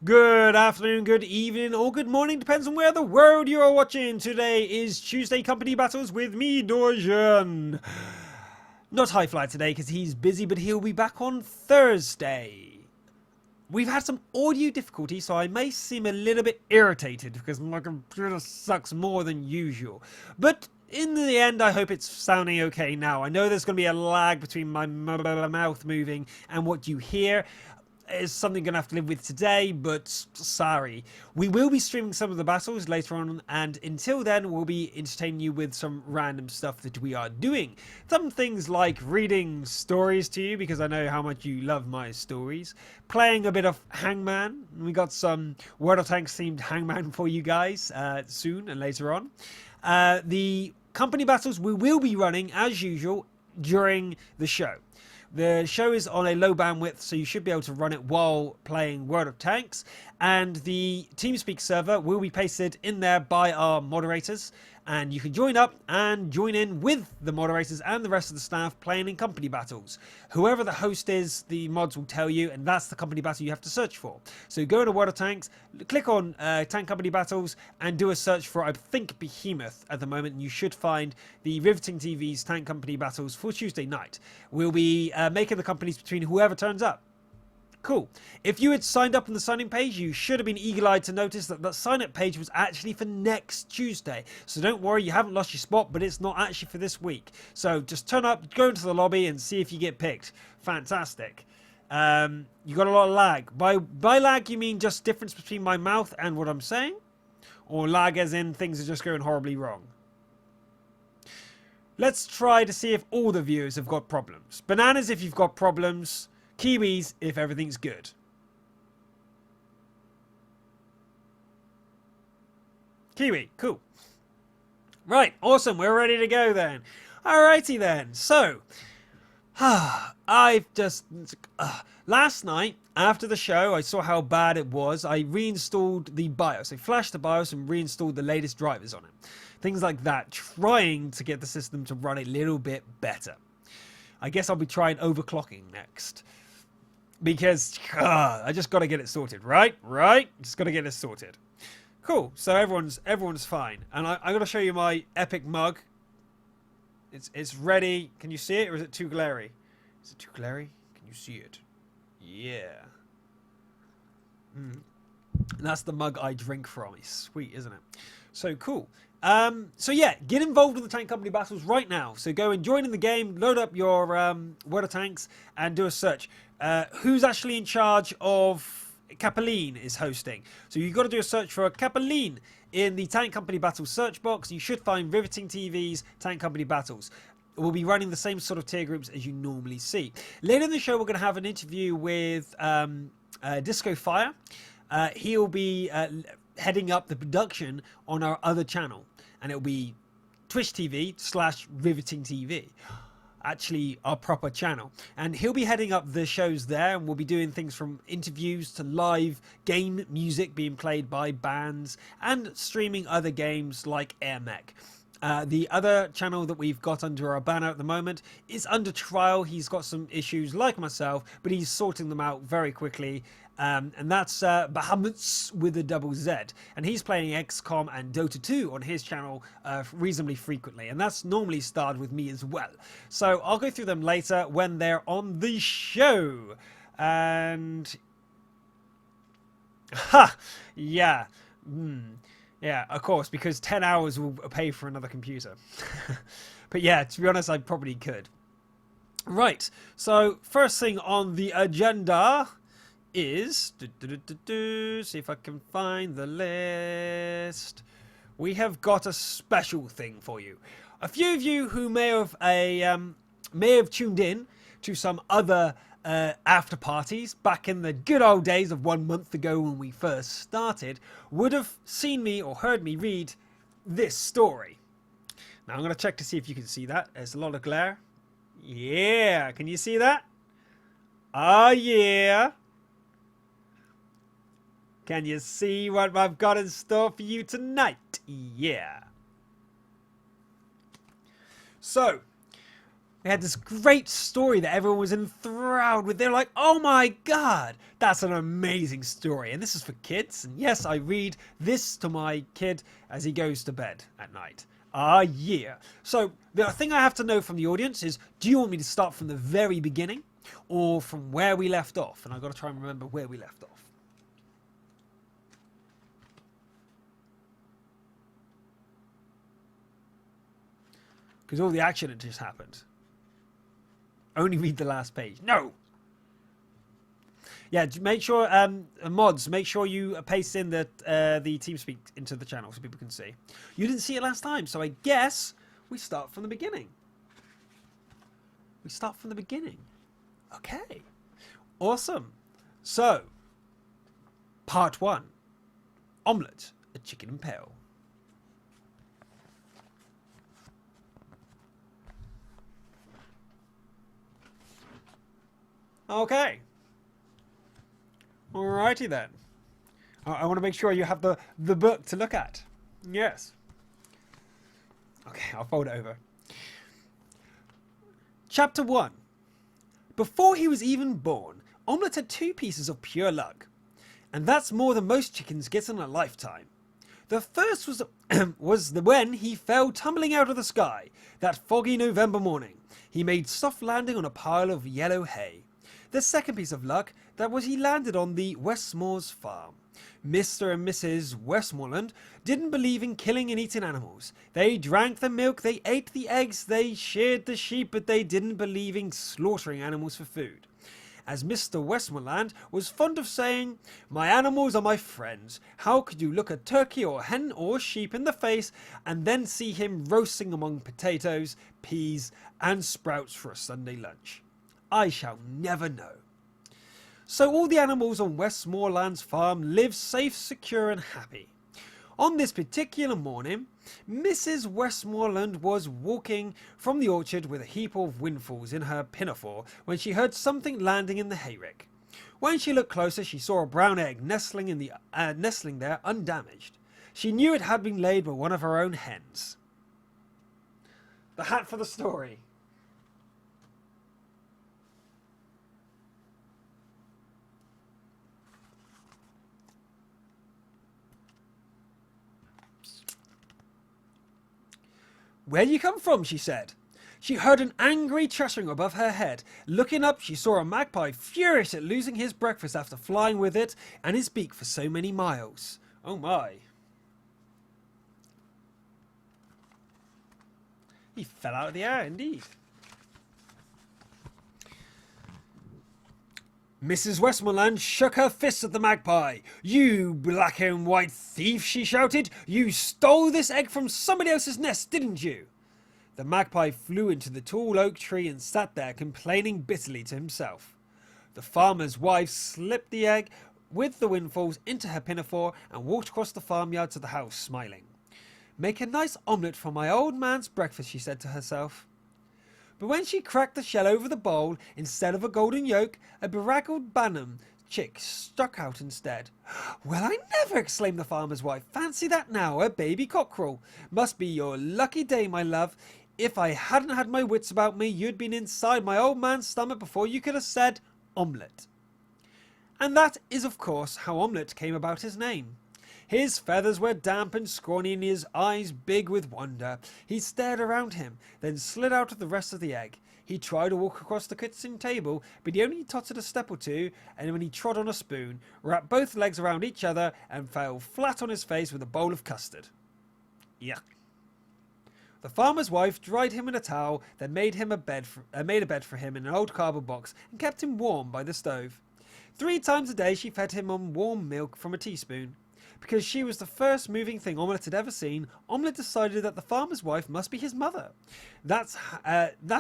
Good afternoon, good evening, or good morning, depends on where the world you are watching. Today is Tuesday Company Battles with me, Dorjan. Not High Fly today because he's busy, but he'll be back on Thursday. We've had some audio difficulty, so I may seem a little bit irritated because my computer sucks more than usual. But in the end, I hope it's sounding okay now. I know there's going to be a lag between my mouth moving and what you hear. Is something going to have to live with today, but sorry. We will be streaming some of the battles later on, and until then, we'll be entertaining you with some random stuff that we are doing. Some things like reading stories to you, because I know how much you love my stories. Playing a bit of Hangman. We got some World of Tanks themed Hangman for you guys soon and later on. The company battles we will be running, as usual, during the show. The show is on a low bandwidth, so you should be able to run it while playing World of Tanks. And the TeamSpeak server will be pasted in there by our moderators. And you can join up and join in with the moderators and the rest of the staff playing in company battles. Whoever the host is, the mods will tell you, and that's the company battle you have to search for. So go to World of Tanks, click on Tank Company Battles, and do a search for, I think, Behemoth at the moment. And you should find the RivetingTV's Tank Company Battles for Tuesday night. We'll be making the companies between whoever turns up. Cool. If you had signed up on the sign-in page, you should have been eagle-eyed to notice that the sign-up page was actually for next Tuesday. So don't worry, you haven't lost your spot, but it's not actually for this week. So just turn up, go into the lobby, and see if you get picked. Fantastic. You got a lot of lag. By lag, you mean just difference between my mouth and what I'm saying? Or lag as in things are just going horribly wrong? Let's try to see if all the viewers have got problems. Bananas if you've got problems. Kiwis if everything's good. Kiwi, cool. Right, awesome. We're ready to go then. Alrighty then. So, I've just... last night, after the show, I saw how bad it was. I reinstalled the BIOS. I flashed the BIOS and reinstalled the latest drivers on it. Things like that, trying to get the system to run a little bit better. I guess I'll be trying overclocking next. Because I just got to get it sorted, right? Just got to get it sorted. Cool. So everyone's fine, and I'm going to show you my epic mug. It's ready. Can you see it, or is it too glary? Is it too glary? Can you see it? Yeah. That's the mug I drink from. It's sweet, isn't it? So cool. So yeah, get involved with the Tank Company battles right now. So go and join in the game, load up your World of Tanks, and do a search. Who's actually in charge of Capeline is hosting. So you've got to do a search for Capeline in the Tank Company Battles search box. You should find RivetingTV's Tank Company Battles. We'll be running the same sort of tier groups as you normally see. Later in the show, we're going to have an interview with Disco Fire. He'll be heading up the production on our other channel, and it'll be Twitch TV / RivetingTV. Actually, our proper channel, and he'll be heading up the shows there, and we'll be doing things from interviews to live game music being played by bands and streaming other games like Air Mech. The other channel that we've got under our banner at the moment is under trial. He's got some issues like myself, but he's sorting them out very quickly. And that's Bahamut's with a double Z. And he's playing XCOM and Dota 2 on his channel reasonably frequently. And that's normally starred with me as well. So I'll go through them later when they're on the show. And... Ha! Yeah. Yeah, of course, because 10 hours will pay for another computer. But yeah, to be honest, I probably could. Right, so first thing on the agenda is... see if I can find the list. We have got a special thing for you. A few of you who may have tuned in to some other after parties back in the good old days of 1 month ago when we first started would have seen me or heard me read this story. Now I'm going to check to see if you can see that. There's a lot of glare. Yeah, can you see that? Oh yeah. Can you see what I've got in store for you tonight? Yeah. So, They had this great story that everyone was enthralled with. They're like, oh my god, that's an amazing story. And this is for kids. And yes, I read this to my kid as he goes to bed at night. Ah, yeah. So the thing I have to know from the audience is, do you want me to start from the very beginning or from where we left off? And I've got to try and remember where we left off. Because all the action had just happened. Only read the last page. No! Yeah, make sure, mods, make sure you paste in the TeamSpeak into the channel so people can see. You didn't see it last time, so I guess we start from the beginning. We start from the beginning. Okay. Awesome. So, part 1. Omelette, a chicken and peril. Okay. Alrighty then. I want to make sure you have the book to look at. Yes. Okay, I'll fold it over. Chapter 1. Before he was even born, Omelette had 2 pieces of pure luck. And that's more than most chickens get in a lifetime. The first was when he fell tumbling out of the sky that foggy November morning. He made soft landing on a pile of yellow hay. The second piece of luck, that was he landed on the Westmore's farm. Mr. and Mrs. Westmoreland didn't believe in killing and eating animals. They drank the milk, they ate the eggs, they sheared the sheep, but they didn't believe in slaughtering animals for food. As Mr. Westmoreland was fond of saying, "My animals are my friends. How could you look a turkey or hen or sheep in the face and then see him roasting among potatoes, peas and sprouts for a Sunday lunch? I shall never know." So all the animals on Westmoreland's farm lived safe, secure and happy. On this particular morning, Mrs. Westmoreland was walking from the orchard with a heap of windfalls in her pinafore when she heard something landing in the hayrick. When she looked closer, she saw a brown egg nestling there undamaged. She knew it had been laid by one of her own hens. The hat for the story. "Where do you come from?" she said. She heard an angry chattering above her head. Looking up, she saw a magpie furious at losing his breakfast after flying with it and his beak for so many miles. Oh my. He fell out of the air, indeed. Mrs. Westmoreland shook her fist at the magpie. "You black and white thief," she shouted. "You stole this egg from somebody else's nest, didn't you?" The magpie flew into the tall oak tree and sat there complaining bitterly to himself. The farmer's wife slipped the egg with the windfalls into her pinafore and walked across the farmyard to the house, smiling. "Make a nice omelette for my old man's breakfast," she said to herself. But when she cracked the shell over the bowl, instead of a golden yolk, a beraggled Bantam chick stuck out instead. "Well, I never!" exclaimed the farmer's wife. "Fancy that now, a baby cockerel. Must be your lucky day, my love. If I hadn't had my wits about me, you'd been inside my old man's stomach before you could have said omelette." And that is, of course, how Omelette came about his name. His feathers were damp and scrawny and his eyes big with wonder. He stared around him, then slid out of the rest of the egg. He tried to walk across the kitchen table, but he only tottered a step or two, and when he trod on a spoon, wrapped both legs around each other and fell flat on his face with a bowl of custard. Yuck. The farmer's wife dried him in a towel, then made a bed for him in an old cardboard box and kept him warm by the stove. 3 times a day she fed him on warm milk from a teaspoon. Because she was the first moving thing Omelette had ever seen, Omelette decided that the farmer's wife must be his mother. That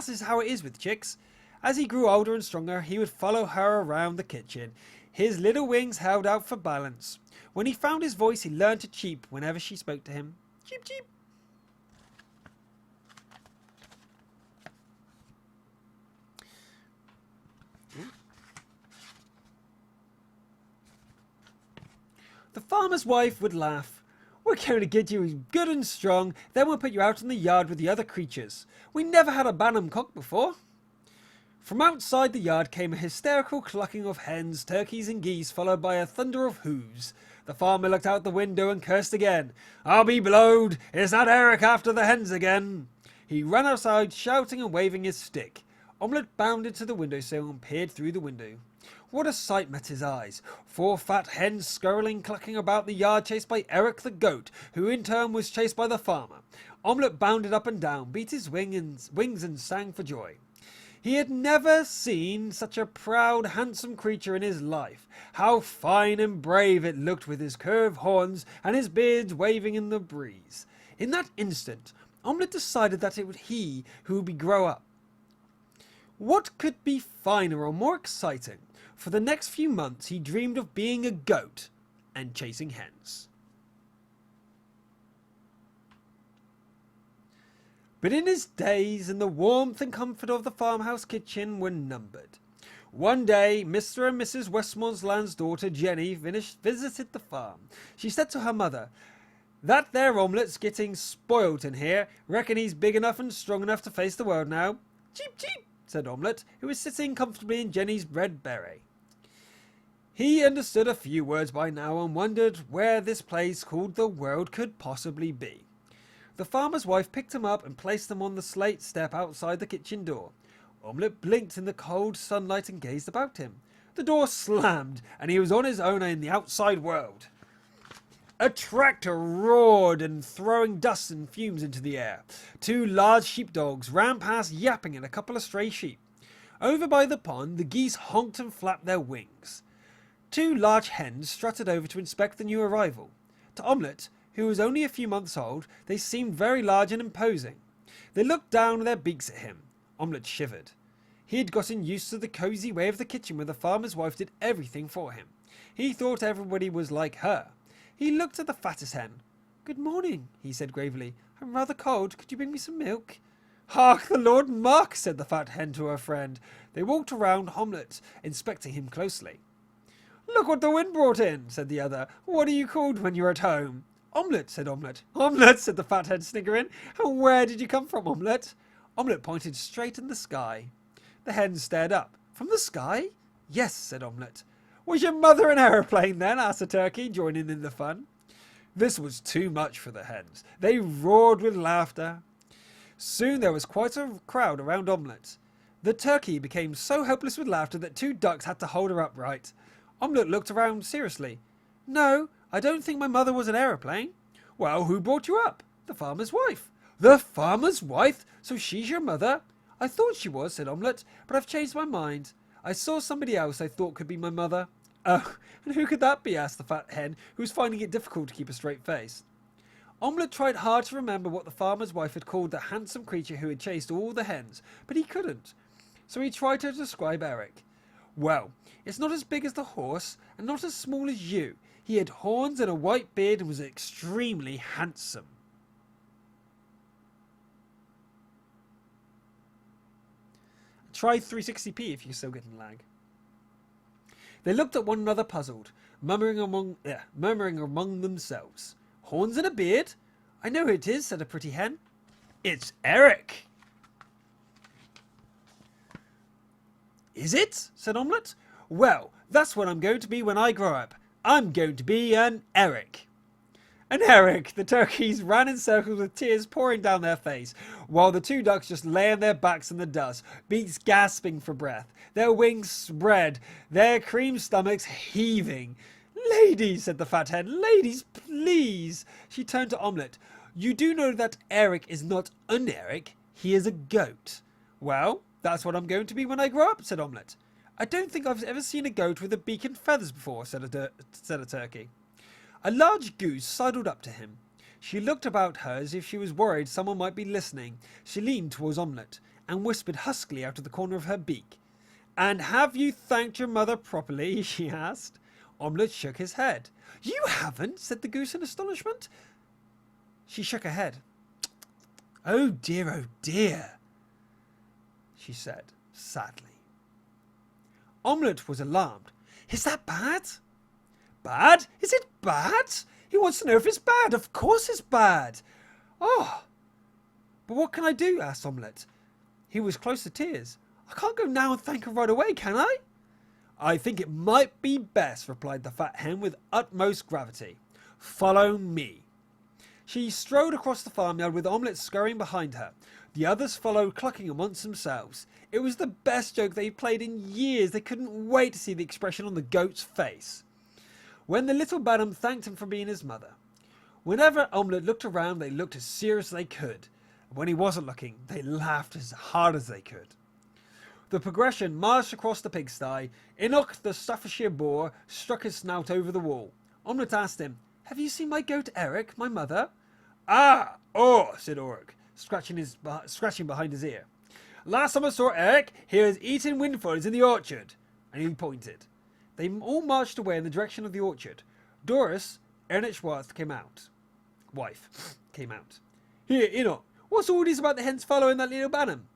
is how it is with chicks. As he grew older and stronger, he would follow her around the kitchen. His little wings held out for balance. When he found his voice, he learned to cheep whenever she spoke to him. Cheep, cheep. The farmer's wife would laugh. We're going to get you good and strong, then we'll put you out in the yard with the other creatures. We never had a Bantam cock before." From outside the yard came a hysterical clucking of hens, turkeys and geese, followed by a thunder of hooves. The farmer looked out the window and cursed again. "I'll be blowed! Is that Eric after the hens again?" He ran outside, shouting and waving his stick. Omelette bounded to the windowsill and peered through the window. What a sight met his eyes! 4 fat hens scurrying, clucking about the yard, chased by Eric the goat, who in turn was chased by the farmer. Omelette bounded up and down, beat his wings and sang for joy. He had never seen such a proud, handsome creature in his life. How fine and brave it looked with his curved horns and his beard waving in the breeze. In that instant, Omelette decided that it was he who would grow up. What could be finer or more exciting? For the next few months he dreamed of being a goat and chasing hens. But in his days in the warmth and comfort of the farmhouse kitchen were numbered. One day, Mr. and Mrs. Westmoreland's daughter Jenny visited the farm. She said to her mother, "That there Omelette's getting spoilt in here. Reckon he's big enough and strong enough to face the world now." "Cheep, cheep," said Omelette, who was sitting comfortably in Jenny's red beret. He understood a few words by now and wondered where this place called the world could possibly be. The farmer's wife picked him up and placed him on the slate step outside the kitchen door. Omelette blinked in the cold sunlight and gazed about him. The door slammed, and he was on his own in the outside world. A tractor roared and throwing dust and fumes into the air. 2 large sheepdogs ran past yapping at a couple of stray sheep. Over by the pond, the geese honked and flapped their wings. 2 large hens strutted over to inspect the new arrival. To Omelette, who was only a few months old, they seemed very large and imposing. They looked down with their beaks at him. Omelette shivered. He had gotten used to the cosy way of the kitchen where the farmer's wife did everything for him. He thought everybody was like her. He looked at the fattest hen. "Good morning," he said gravely. "I'm rather cold. Could you bring me some milk?" "Hark, the Lord Mark," said the fat hen to her friend. They walked around Omelette, inspecting him closely. "Look what the wind brought in," said the other. "What are you called when you're at home?" "Omelette," said Omelette. "Omelette," said the fat hen, sniggering. "And where did you come from, Omelette?" Omelette pointed straight in the sky. The hen stared up. "From the sky?" "Yes," said Omelette. "Was your mother an aeroplane then?" asked the turkey, joining in the fun. This was too much for the hens. They roared with laughter. Soon there was quite a crowd around Omelette. The turkey became so hopeless with laughter that 2 ducks had to hold her upright. Omelette looked around seriously. "No, I don't think my mother was an aeroplane." "Well, who brought you up?" "The farmer's wife." "The farmer's wife? So she's your mother?" "I thought she was," said Omelette, "but I've changed my mind. I saw somebody else I thought could be my mother." "Oh, and who could that be?" asked the fat hen, who was finding it difficult to keep a straight face. Omelette tried hard to remember what the farmer's wife had called the handsome creature who had chased all the hens, but he couldn't. So he tried to describe Eric. "Well, it's not as big as the horse, and not as small as you. He had horns and a white beard and was extremely handsome." Try 360p if you're still getting lag. They looked at one another puzzled, murmuring among themselves. "Horns and a beard? I know who it is," said a pretty hen. "It's Eric." "Is it?" said Omelette. "Well, that's what I'm going to be when I grow up. I'm going to be an Eric." "An Eric!" The turkeys ran in circles with tears pouring down their face, while the 2 ducks just lay on their backs in the dust, beaks gasping for breath, their wings spread, their cream stomachs heaving. "Ladies," said the fat hen, "ladies, please." She turned to Omelette. "You do know that Eric is not an Eric. He is a goat." "Well, that's what I'm going to be when I grow up," said Omelette. "I don't think I've ever seen a goat with a beak and feathers before," said a turkey. A large goose sidled up to him. She looked about her as if she was worried someone might be listening. She leaned towards Omelette and whispered huskily out of the corner of her beak. "And have you thanked your mother properly?" she asked. Omelette shook his head. "You haven't?" said the goose in astonishment. She shook her head. Oh dear," she said sadly. Omelette was alarmed. "Is that bad?" "Bad? Is it bad?" He wants to know if it's bad. Of course it's bad. Oh. But what can I do? Asked Omelette. He was close to tears. I can't go now and thank her right away, can I? I think it might be best, replied the fat hen with utmost gravity. Follow me. She strode across the farmyard with Omelette scurrying behind her. The others followed, clucking amongst themselves. It was the best joke they'd played in years. They couldn't wait to see the expression on the goat's face. When the little Badham thanked him for being his mother. Whenever Omelette looked around, they looked as serious as they could. When he wasn't looking, they laughed as hard as they could. The progression marched across the pigsty. Enoch, the Staffordshire boar, struck his snout over the wall. Omelette asked him, Have you seen my goat Eric, my mother? Oh, said Oric, scratching behind his ear. Last time I saw Eric, he was eating windfalls in the orchard. And he pointed. They all marched away in the direction of the orchard. Doris, Ernest's wife, came out. Here, Enoch, what's all this about the hens following that little Badham?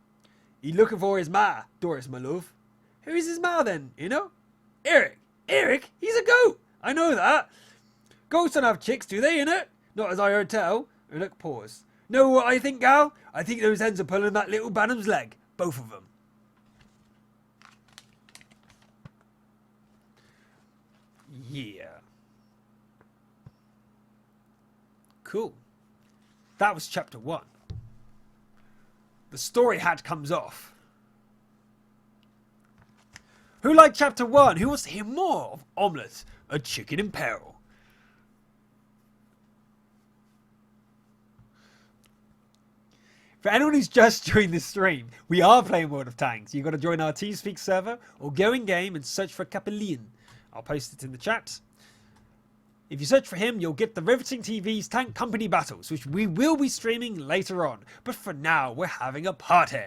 He's looking for his ma, Doris, my love. Who is his ma then, Enoch? Eric? Eric? He's a goat. I know that. Goats don't have chicks, do they, Enoch? Not as I heard tell. Enoch paused. Know what I think, gal? I think those hens are pulling that little Badham's leg. Both of them. Yeah. Cool. That was chapter 1. The story hat comes off. Who liked chapter 1? Who wants to hear more of Omelette, a chicken in peril? For anyone who's just joined this stream, we are playing World of Tanks. You've got to join our TeamSpeak server or go in game and search for Capellian. I'll post it in the chat. If you search for him, you'll get the RivetingTV's Tank Company battles, which we will be streaming later on. But for now, we're having a party.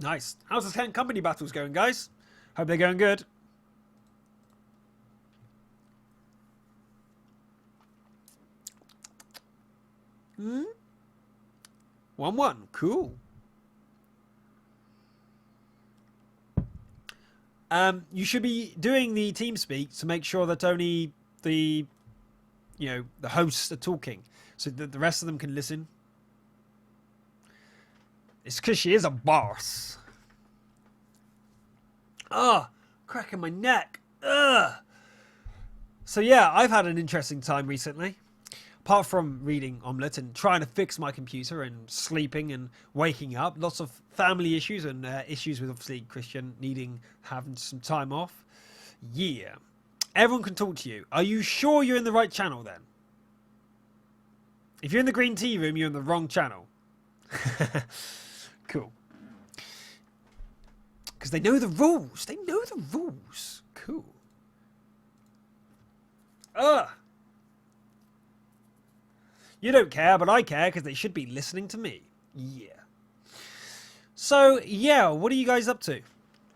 Nice. How's the Tank Company battles going, guys? Hope they're going good. Hmm? 1-1. Cool. You should be doing the TeamSpeak to make sure that only the hosts are talking, so that the rest of them can listen. It's because she is a boss. Cracking my neck. So yeah, I've had an interesting time recently. Apart from reading Omelette and trying to fix my computer and sleeping and waking up, lots of family issues and issues with obviously Christian having some time off. Yeah. Everyone can talk to you. Are you sure you're in the right channel then? If you're in the green tea room, you're in the wrong channel. Cool. Because they know the rules. They know the rules. Cool. You don't care, but I care because they should be listening to me. Yeah. So, yeah, what are you guys up to?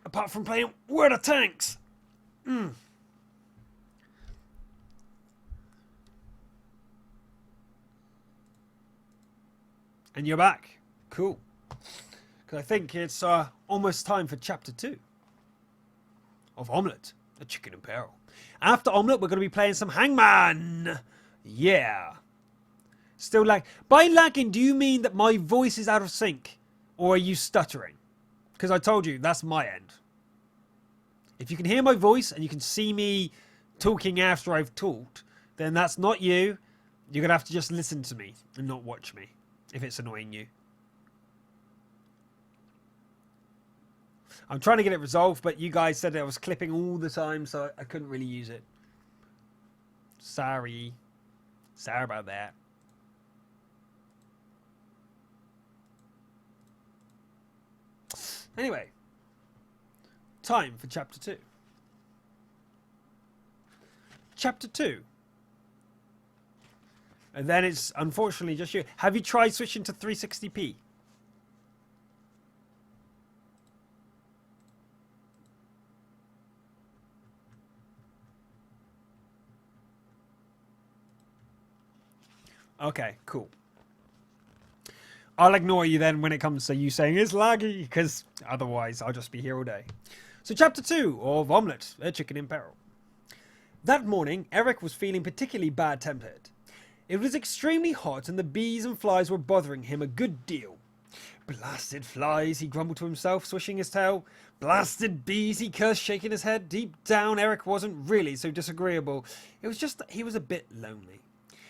Apart from playing World of Tanks. And you're back. Cool. Because I think it's almost time for chapter 2 of Omelette, a chicken in peril. After Omelette, we're going to be playing some Hangman. Yeah. Still lag. By lagging, do you mean that my voice is out of sync? Or are you stuttering? Because I told you, that's my end. If you can hear my voice and you can see me talking after I've talked, then that's not you. You're going to have to just listen to me and not watch me if it's annoying you. I'm trying to get it resolved, but you guys said I was clipping all the time, so I couldn't really use it. Sorry. Sorry about that. Anyway, time for chapter 2. Chapter 2. And then it's unfortunately just you. Have you tried switching to 360p? Okay, cool. I'll ignore you then when it comes to you saying it's laggy, because otherwise I'll just be here all day. So chapter 2 of Omelette, a chicken in peril. That morning, Eric was feeling particularly bad-tempered. It was extremely hot and the bees and flies were bothering him a good deal. Blasted flies, he grumbled to himself, swishing his tail. Blasted bees, he cursed, shaking his head. Deep down, Eric wasn't really so disagreeable. It was just that he was a bit lonely.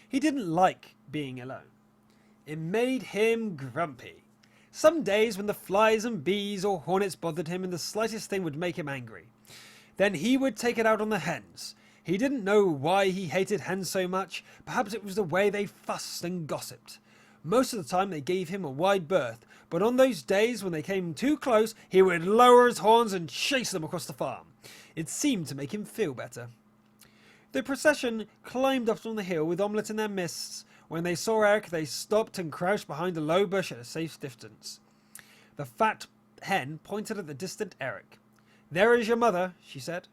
He didn't like being alone. It made him grumpy. Some days when the flies and bees or hornets bothered him and the slightest thing would make him angry. Then he would take it out on the hens. He didn't know why he hated hens so much. Perhaps it was the way they fussed and gossiped. Most of the time they gave him a wide berth, but on those days when they came too close, he would lower his horns and chase them across the farm. It seemed to make him feel better. The procession climbed up on the hill with Omelette in their midst. When they saw Eric, they stopped and crouched behind a low bush at a safe distance. The fat hen pointed at the distant Eric. "There is your mother," she said.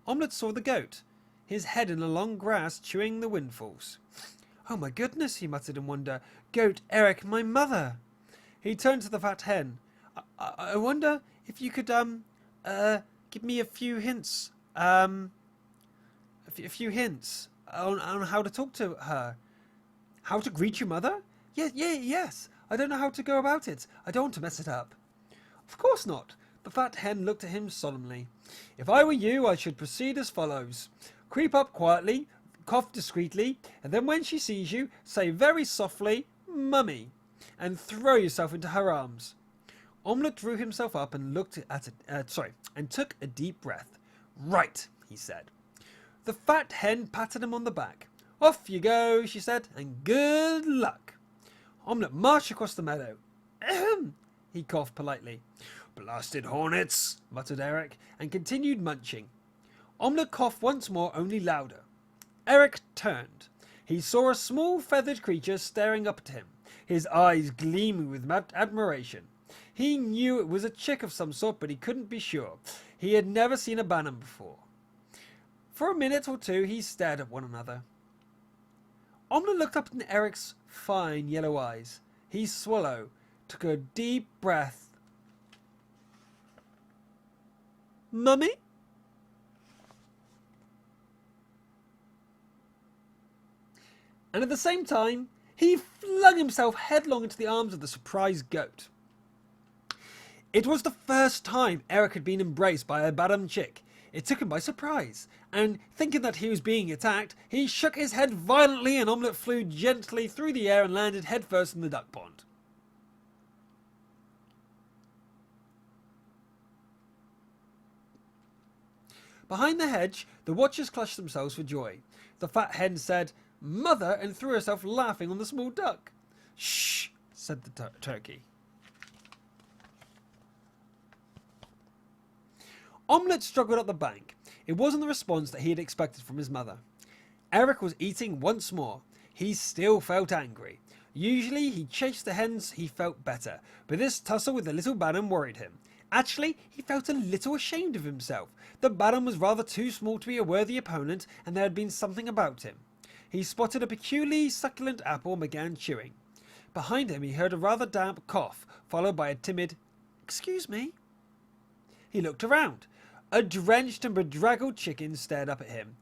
Omelette saw the goat, his head in the long grass chewing the windfalls. "Oh my goodness," he muttered in wonder. "Goat, Eric, my mother." He turned to the fat hen. I wonder if you could, give me a few hints, a few hints on how to talk to her. How to greet your mother? Yes. I don't know how to go about it. I don't want to mess it up." "Of course not." The fat hen looked at him solemnly. "If I were you, I should proceed as follows. Creep up quietly, cough discreetly, and then when she sees you, say very softly, 'Mummy,' and throw yourself into her arms." Omelette drew himself up and looked at it, and took a deep breath. "Right," he said. The fat hen patted him on the back. "Off you go," she said, "and good luck." Omelette marched across the meadow. "Ahem," he coughed politely. "Blasted hornets," muttered Eric, and continued munching. Omelette coughed once more, only louder. Eric turned. He saw a small feathered creature staring up at him, his eyes gleaming with admiration. He knew it was a chick of some sort, but he couldn't be sure. He had never seen a bantam before. For a minute or two he stared at one another. Omelette looked up into Eric's fine yellow eyes. He swallowed, took a deep breath. "Mummy?" And at the same time, he flung himself headlong into the arms of the surprised goat. It was the first time Eric had been embraced by a bantam chick. It took him by surprise, and thinking that he was being attacked, he shook his head violently and Omelette flew gently through the air and landed headfirst in the duck pond. Behind the hedge, the watchers clutched themselves for joy. The fat hen said, "Mother," and threw herself laughing on the small duck. "Shh," said the turkey. Omelette struggled up the bank. It wasn't the response that he had expected from his mother. Eric was eating once more. He still felt angry. Usually he chased the hens, he felt better, but this tussle with the little bantam worried him. Actually, he felt a little ashamed of himself. The bantam was rather too small to be a worthy opponent, and there had been something about him. He spotted a peculiarly succulent apple and began chewing. Behind him he heard a rather damp cough, followed by a timid, "Excuse me." He looked around. A drenched and bedraggled chicken stared up at him.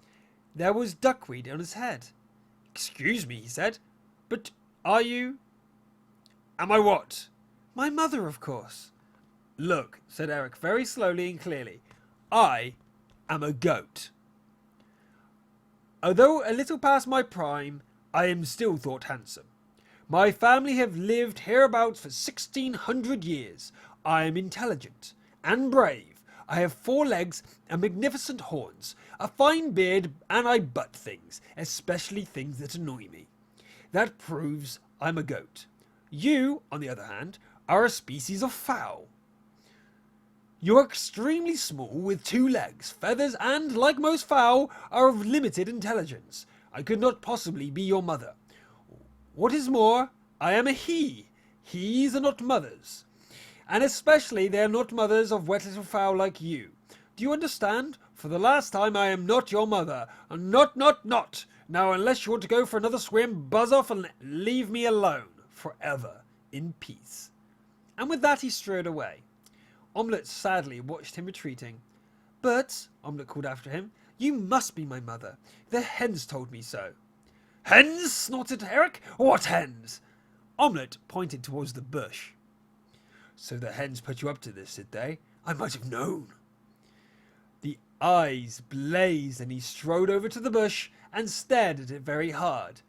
There was duckweed on his head. "Excuse me," he said, "but are you—" "Am I what?" "My mother, of course." "Look," said Eric very slowly and clearly, "I am a goat. Although a little past my prime, I am still thought handsome. My family have lived hereabouts for 1,600 years. I am intelligent and brave. I have 4 legs and magnificent horns, a fine beard, and I butt things, especially things that annoy me. That proves I'm a goat. You, on the other hand, are a species of fowl. You're extremely small with 2 legs, feathers, and, like most fowl, are of limited intelligence. I could not possibly be your mother. What is more, I am a he. He's are not mothers. And especially they are not mothers of wet little fowl like you. Do you understand? For the last time, I am not your mother. Not. Now, unless you want to go for another swim, buzz off and leave me alone forever in peace. And with that, he strode away. Omelette sadly watched him retreating. But, Omelette called after him, you must be my mother. The hens told me so. Hens? Snorted Eric. What hens? Omelette pointed towards the bush. So the hens put you up to this, did they? I might have known. The eyes blazed and he strode over to the bush and stared at it very hard.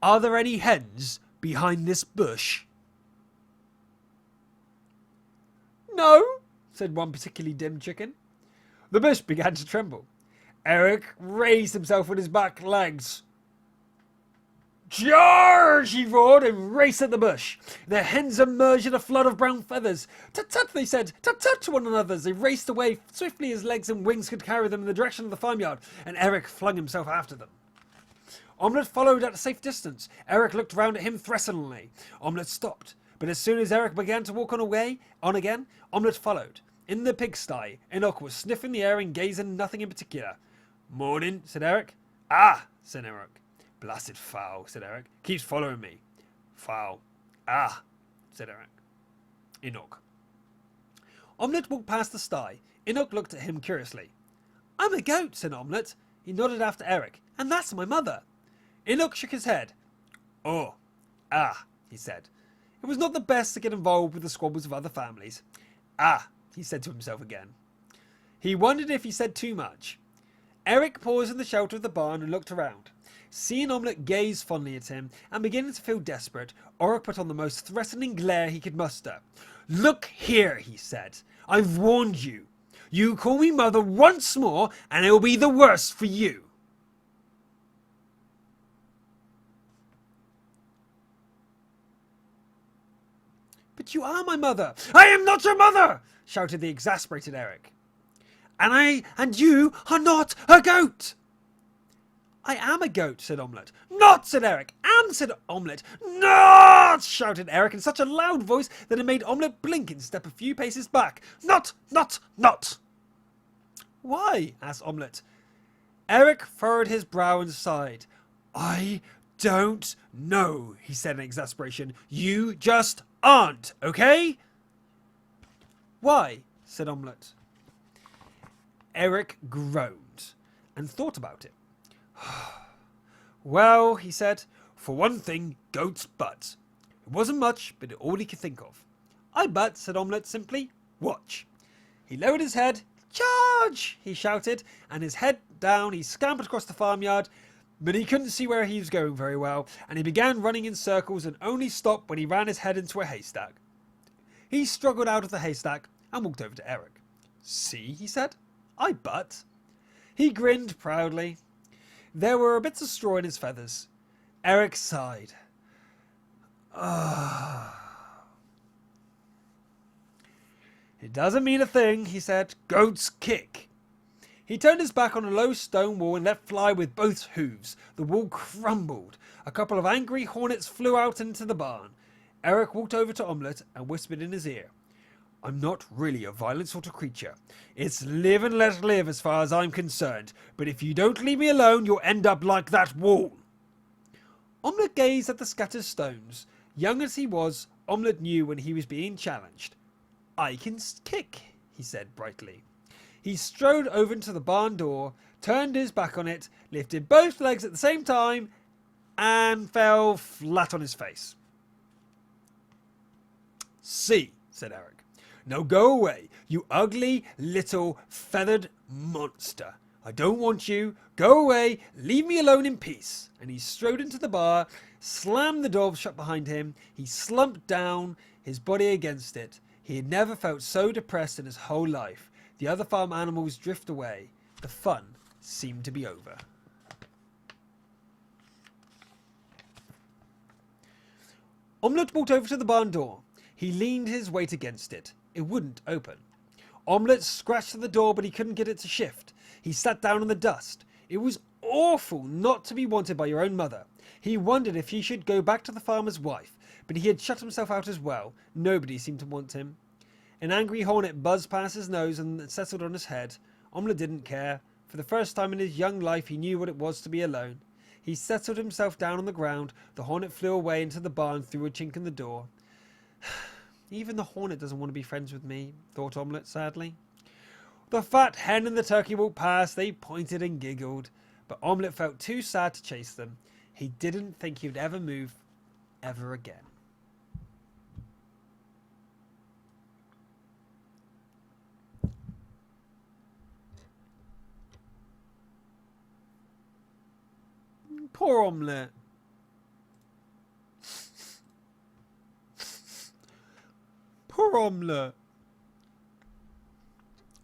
Are there any hens behind this bush? No, said one particularly dim chicken. The bush began to tremble. Eric raised himself on his back legs. Charge! He roared and raced at the bush. The hens emerged in a flood of brown feathers. Tut tut, they said. Tut tut to one another as they raced away swiftly as legs and wings could carry them in the direction of the farmyard, and Eric flung himself after them. Omelette followed at a safe distance. Eric looked round at him threateningly. Omelette stopped, but as soon as Eric began to walk on again, Omelette followed. In the pigsty, Enoch was sniffing the air and gazing nothing in particular. Morning, said Eric. Ah, said Eric. Blasted fowl, said Eric. Keeps following me. Fowl. Ah, said Eric. Enoch. Omelette walked past the sty. Enoch looked at him curiously. I'm a goat, said Omelette. He nodded after Eric. And that's my mother. Enoch shook his head. Oh, ah, he said. It was not the best to get involved with the squabbles of other families. Ah, he said to himself again. He wondered if he said too much. Eric paused in the shelter of the barn and looked around. Seeing Omelette gaze fondly at him and beginning to feel desperate, Oric put on the most threatening glare he could muster. Look here, he said. I've warned you. You call me mother once more and it will be the worse for you. But you are my mother. I am not your mother, shouted the exasperated Eric. And you are not a goat. I am a goat, said Omelette. Not, said Eric. Am, said Omelette. Not, shouted Eric in such a loud voice that it made Omelette blink and step a few paces back. Not, not, not. Why? Asked Omelette. Eric furrowed his brow and sighed. I don't know, he said in exasperation. You just aren't, okay? Why? Said Omelette. Eric groaned and thought about it. Well, he said, for one thing, goats butt. It wasn't much, but all he could think of. I butt, said Omelette simply. Watch. He lowered his head. Charge! He shouted, and his head down, he scampered across the farmyard, but he couldn't see where he was going very well, and he began running in circles and only stopped when he ran his head into a haystack. He struggled out of the haystack and walked over to Eric. See, he said, I butt. He grinned proudly. There were bits of straw in his feathers. Eric sighed. It doesn't mean a thing, he said. Goats kick. He turned his back on a low stone wall and let fly with both hooves. The wall crumbled. A couple of angry hornets flew out into the barn. Eric walked over to Omelette and whispered in his ear. I'm not really a violent sort of creature. It's live and let live as far as I'm concerned. But if you don't leave me alone, you'll end up like that wall. Omelette gazed at the scattered stones. Young as he was, Omelette knew when he was being challenged. I can kick, he said brightly. He strode over to the barn door, turned his back on it, lifted both legs at the same time, and fell flat on his face. See, said Eric. Now go away, you ugly little feathered monster. I don't want you. Go away. Leave me alone in peace. And he strode into the bar, slammed the door shut behind him. He slumped down, his body against it. He had never felt so depressed in his whole life. The other farm animals drift away. The fun seemed to be over. Omelette walked over to the barn door. He leaned his weight against it. It wouldn't open. Omelette scratched at the door, but he couldn't get it to shift. He sat down in the dust. It was awful not to be wanted by your own mother. He wondered if he should go back to the farmer's wife, but he had shut himself out as well. Nobody seemed to want him. An angry hornet buzzed past his nose and settled on his head. Omelette didn't care. For the first time in his young life, he knew what it was to be alone. He settled himself down on the ground. The hornet flew away into the barn through a chink in the door. Even the hornet doesn't want to be friends with me, thought Omelette sadly. The fat hen and the turkey walked past. They pointed and giggled. But Omelette felt too sad to chase them. He didn't think he would ever move ever again. Poor Omelette. Poor Omelette.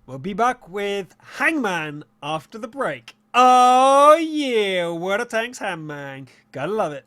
We'll be back with Hangman after the break. Oh yeah, what a tanks Hangman. Gotta love it.